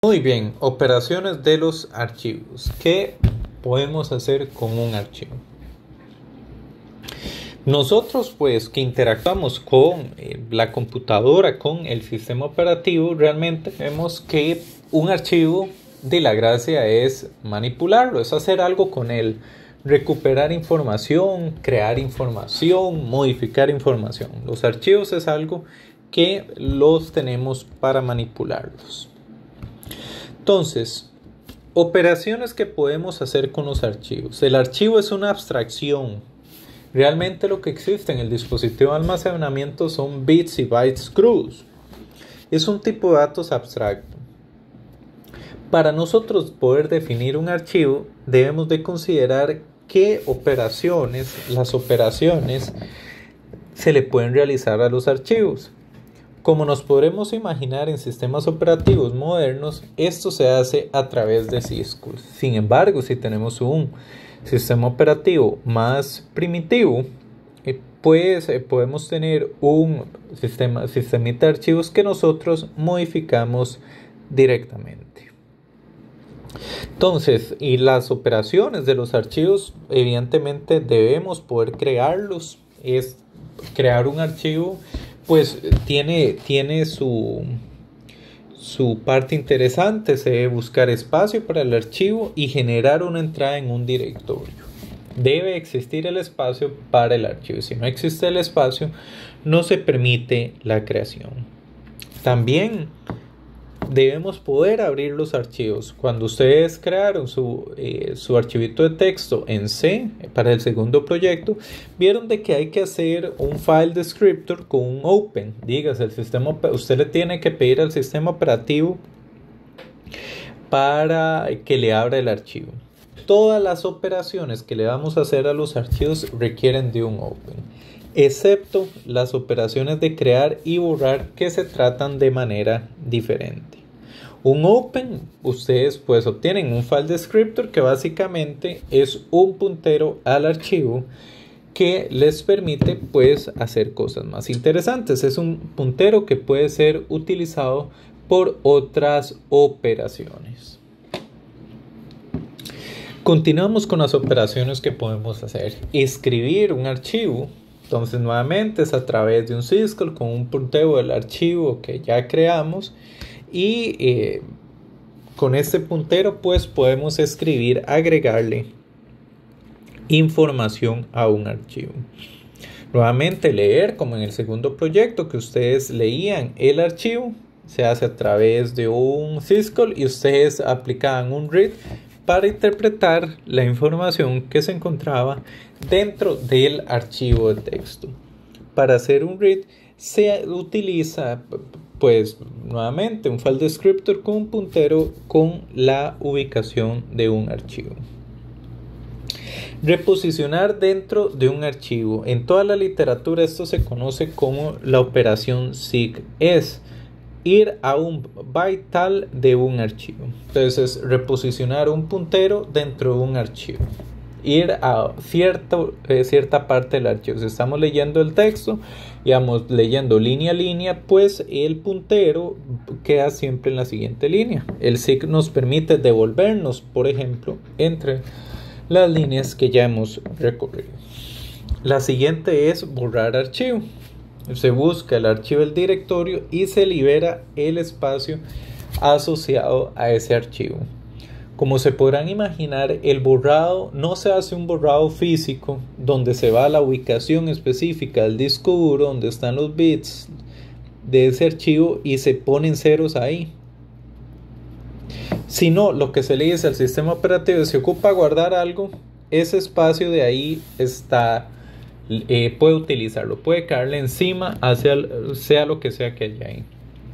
Muy bien, operaciones de los archivos. ¿Qué podemos hacer con un archivo? Nosotros pues que interactuamos con la computadora, con el sistema operativo, realmente vemos que un archivo de la gracia es manipularlo, es hacer algo con él, recuperar información, crear información, modificar información. Los archivos es algo que los tenemos para manipularlos. Entonces, operaciones que podemos hacer con los archivos. El archivo es una abstracción. Realmente lo que existe en el dispositivo de almacenamiento son bits y bytes crudos. Es un tipo de datos abstracto. Para nosotros poder definir un archivo, debemos de considerar qué operaciones, las operaciones, se le pueden realizar a los archivos. Como nos podremos imaginar en sistemas operativos modernos, esto se hace a través de syscalls. Sin embargo, si tenemos un sistema operativo más primitivo, pues podemos tener un sistemita de archivos que nosotros modificamos directamente. Entonces, y las operaciones de los archivos, evidentemente debemos poder crearlos. Es crear un archivo, pues tiene su parte interesante. Se debe buscar espacio para el archivo y generar una entrada en un directorio. Debe existir el espacio para el archivo. Si no existe el espacio, no se permite la creación. También debemos poder abrir los archivos. Cuando ustedes crearon su archivito de texto en C para el segundo proyecto, vieron de que hay que hacer un file descriptor con un open. Dígase, usted le tiene que pedir al sistema operativo para que le abra el archivo. Todas las operaciones que le vamos a hacer a los archivos requieren de un open, excepto las operaciones de crear y borrar, que se tratan de manera diferente. Un open, ustedes pues obtienen un file descriptor que básicamente es un puntero al archivo que les permite pues hacer cosas más interesantes. Es un puntero que puede ser utilizado por otras operaciones. Continuamos con las operaciones que podemos hacer. Escribir un archivo. Entonces nuevamente es a través de un syscall con un puntero del archivo que ya creamos, y con este puntero pues podemos escribir, agregarle información a un archivo. Nuevamente leer, como en el segundo proyecto que ustedes leían el archivo, se hace a través de un syscall y ustedes aplicaban un read para interpretar la información que se encontraba dentro del archivo de texto. Para hacer un read se utiliza pues nuevamente un file descriptor con un puntero con la ubicación de un archivo. Reposicionar dentro de un archivo. En toda la literatura esto se conoce como la operación sig. Es ir a un byte tal de un archivo. Entonces, reposicionar un puntero dentro de un archivo. Ir a cierta parte del archivo. Si estamos leyendo el texto, digamos, leyendo línea a línea, pues el puntero queda siempre en la siguiente línea. El sig nos permite devolvernos, por ejemplo, entre las líneas que ya hemos recorrido. La siguiente es borrar archivo. Se busca el archivo del directorio y se libera el espacio asociado a ese archivo. Como se podrán imaginar, el borrado no se hace un borrado físico donde se va a la ubicación específica del disco duro donde están los bits de ese archivo y se ponen ceros ahí. Sino lo que se le dice al sistema operativo, si ocupa guardar algo, ese espacio de ahí está, puede utilizarlo, puede caerle encima, sea lo que sea que haya ahí.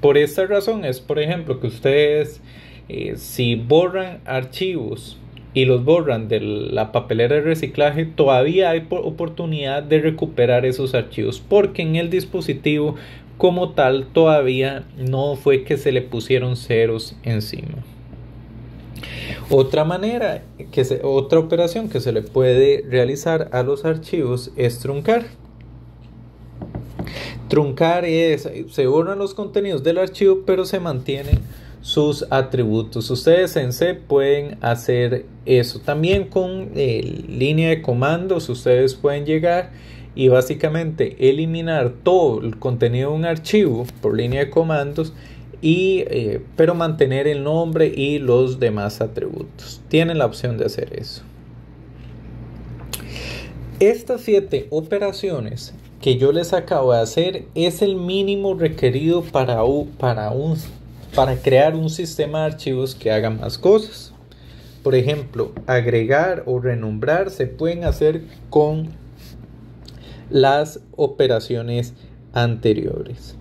Por esta razón es, por ejemplo, que ustedes si borran archivos y los borran de la papelera de reciclaje, todavía hay oportunidad de recuperar esos archivos, porque en el dispositivo como tal todavía no fue que se le pusieron ceros encima. Otra operación que se le puede realizar a los archivos es truncar. Truncar es, se borran los contenidos del archivo, pero se mantienen sus atributos. Ustedes en C pueden hacer eso. También con línea de comandos ustedes pueden llegar y básicamente eliminar todo el contenido de un archivo por línea de comandos, pero mantener el nombre y los demás atributos. Tienen la opción de hacer eso. Estas 7 operaciones que yo les acabo de hacer es el mínimo requerido para crear un sistema de archivos que haga más cosas. Por ejemplo, agregar o renombrar se pueden hacer con las operaciones anteriores.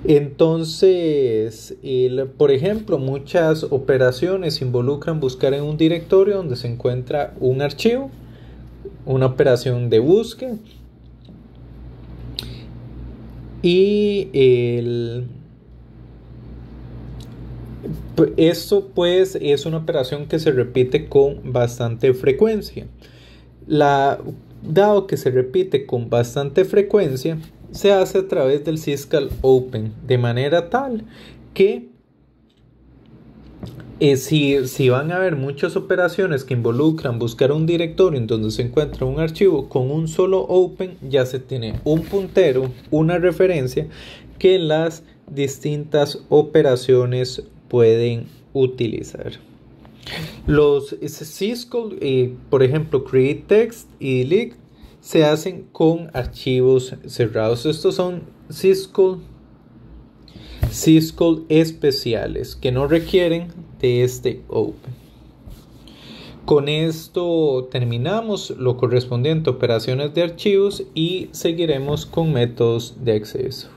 Entonces, por ejemplo, muchas operaciones involucran buscar en un directorio donde se encuentra un archivo, una operación de búsqueda, y esto pues es una operación que se repite con bastante frecuencia. Dado que se repite con bastante frecuencia, se hace a través del syscall open, de manera tal que si van a haber muchas operaciones que involucran buscar un directorio en donde se encuentra un archivo, con un solo open ya se tiene un puntero, una referencia que las distintas operaciones pueden utilizar. Los syscall, por ejemplo, create text y delete, se hacen con archivos cerrados. Estos son syscall especiales que no requieren de este open. Con esto terminamos lo correspondiente a operaciones de archivos y seguiremos con métodos de acceso.